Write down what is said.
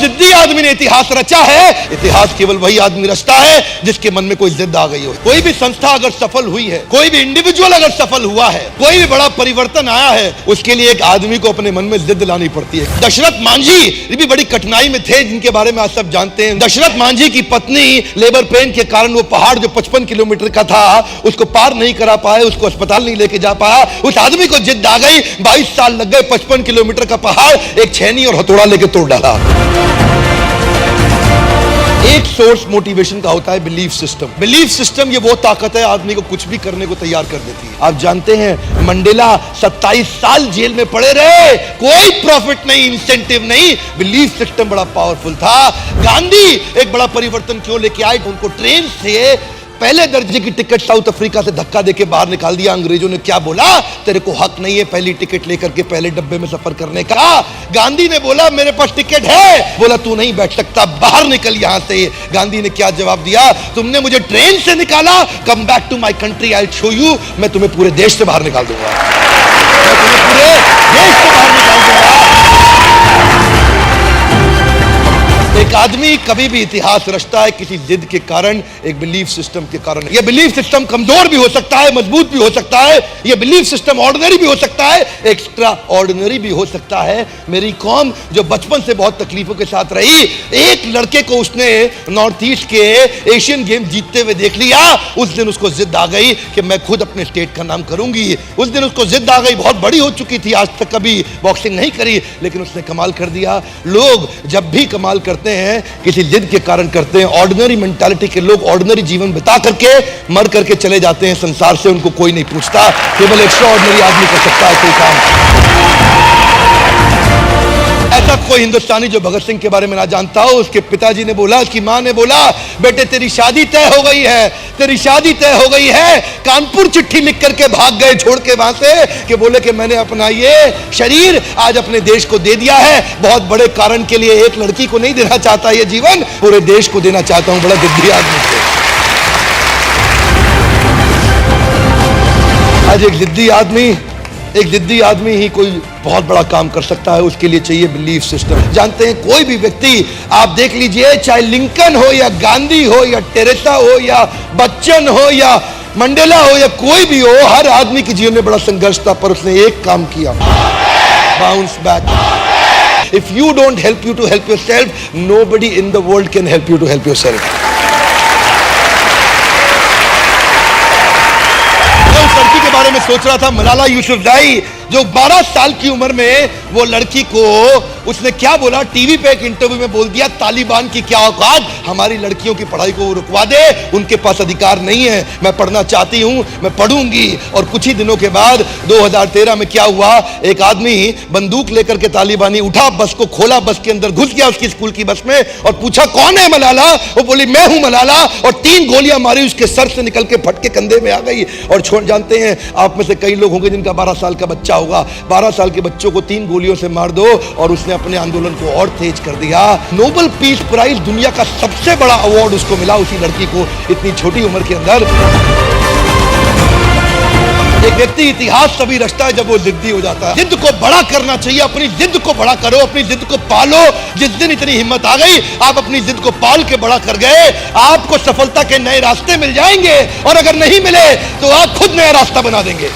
जिद्दी आदमी ने इतिहास रचा है। इतिहास केवल वही आदमी रचता है जिसके मन में कोई जिद आ गई हो। कोई भी संस्था अगर सफल हुई है, कोई भी इंडिविजुअल अगर सफल हुआ है, कोई भी बड़ा परिवर्तन आया है, उसके लिए एक आदमी को अपने मन में जिद लानी पड़ती है। दशरथ मांझी भी बड़ी कठिनाई में थे, जिनके बारे में आज सब जानते हैं। दशरथ मांझी की पत्नी लेबर पेन के कारण वो पहाड़ जो 55 किलोमीटर का था उसको पार नहीं करा पाए, उसको अस्पताल नहीं लेके जा पाया। उस आदमी को जिद आ गई, 22 साल लग गए, 55 किलोमीटर का पहाड़ एक छेनी और हथौड़ा लेके तोड़ डाला। एक सोर्स मोटिवेशन का होता है बिलीफ सिस्टम। बिलीफ सिस्टम ये वो ताकत है आदमी को कुछ भी करने को तैयार कर देती है। आप जानते हैं मंडेला 27 साल जेल में पड़े रहे, कोई प्रॉफिट नहीं, इंसेंटिव नहीं, बिलीफ सिस्टम बड़ा पावरफुल था। गांधी एक बड़ा परिवर्तन क्यों लेके आए? उनको ट्रेन से पहले दर्जे की टिकट साउथ अफ्रीका से धक्का देके बाहर निकाल दिया। अंग्रेजों ने क्या बोला? तेरे को हक नहीं है पहली टिकट लेकर के पहले डब्बे में सफर करने का। गांधी ने बोला मेरे पास टिकट है, बोला तू नहीं बैठ सकता, बाहर निकल यहां से। गांधी ने क्या जवाब दिया? तुमने मुझे ट्रेन से निकाला, come back to my country, I will show you. मैं तुम्हें पूरे देश से बाहर निकाल दूंगा, मैं तुम्हें पूरे देश से बाहर निकाल दूंगा। एक आदमी कभी भी इतिहास रचता है किसी जिद के कारण, एक बिलीफ सिस्टम के कारण। यह बिलीफ सिस्टम कमजोर भी हो सकता है, मजबूत भी हो सकता है। यह बिलीफ सिस्टम ऑर्डिनरी भी हो सकता है, एक्स्ट्रा ऑर्डिनरी भी हो सकता है। मेरी कौम जो बचपन से बहुत तकलीफों के साथ रही, एक लड़के को उसने नॉर्थ ईस्ट के एशियन गेम जीतते हुए देख लिया, उस दिन उसको जिद आ गई कि मैं खुद अपने स्टेट का नाम करूंगी। उस दिन उसको जिद आ गई, बहुत बड़ी हो चुकी थी, आज तक कभी बॉक्सिंग नहीं करी, लेकिन उसने कमाल कर दिया। लोग जब भी कमाल करते हैं किसी जिद के कारण करते हैं। ऑर्डिनरी मेंटालिटी के लोग ऑर्डिनरी जीवन बिता करके मर करके चले जाते हैं संसार से, उनको कोई नहीं पूछता। केवल एक्स्ट्राऑर्डिनरी आदमी कर सकता है कोई काम। ऐसा कोई हिंदुस्तानी जो भगत सिंह के बारे में ना जानता हो। उसके पिताजी ने बोला, उसकी मां ने बोला, बेटे तेरी शादी तय हो गई है, तेरी शादी तय हो गई है। कानपुर चिट्ठी लिख करके भाग गए छोड़ के वहां से, कि बोले कि मैंने अपना ये शरीर आज अपने देश को दे दिया है, बहुत बड़े कारण के लिए। एक लड़की को नहीं देना चाहता ये जीवन, पूरे देश को देना चाहता हूं। बड़ा जिद्दी आदमी थे। आज एक जिद्दी आदमी ही कोई बहुत बड़ा काम कर सकता है। उसके लिए चाहिए बिलीफ सिस्टम। जानते हैं कोई भी व्यक्ति आप देख लीजिए, चाहे लिंकन हो या गांधी हो या टेरेसा हो या बच्चन हो या मंडेला हो या कोई भी हो, हर आदमी के जीवन में बड़ा संघर्ष था, पर उसने एक काम किया, bounce back. If you don't help you to help yourself, nobody in the world can help you to help yourself. लड़की के बारे में सोच रहा था, मलाला यूसुफजई, जो 12 साल की उम्र में वो लड़की को उसने क्या बोला, टीवी पे एक इंटरव्यू में बोल दिया, तालिबान की क्या औकात, हमारी लड़कियों की पढ़ाई को रुकवा दे, उनके पास अधिकार नहीं है, मैं पढ़ना चाहती हूं, मैं पढ़ूंगी। और कुछ ही दिनों के बाद 2013 में क्या हुआ, एक आदमी बंदूक लेकर के तालिबानी उठा, बस को खोला, बस के अंदर घुस गया उसकी स्कूल की बस में और पूछा कौन है मलाला? वो बोली मैं हूं मलाला, और 3 गोलियां मारी, उसके सर से निकल के फट के कंधे में आ गई। और जानते हैं आप में से कई लोग होंगे जिनका 12 साल का बच्चा होगा। 12 साल के बच्चों को 3 गोलियों से मार दो, और उसने अपने आंदोलन को और तेज कर दिया। नोबेल पीस प्राइज, दुनिया का सबसे बड़ा अवार्ड उसको मिला, उसी लड़की को, इतनी छोटी उम्र के अंदर। एक व्यक्ति इतिहास तभी रचता है जब वो जिद्दी हो जाता है। जिद को बड़ा करना चाहिए, अपनी जिद को बड़ा करो, अपनी जिद को पालो। जिस दिन इतनी हिम्मत आ गई, आप अपनी जिद को पाल के बड़ा कर गए, आपको सफलता के नए रास्ते मिल जाएंगे, और अगर नहीं मिले तो आप खुद नया रास्ता बना देंगे।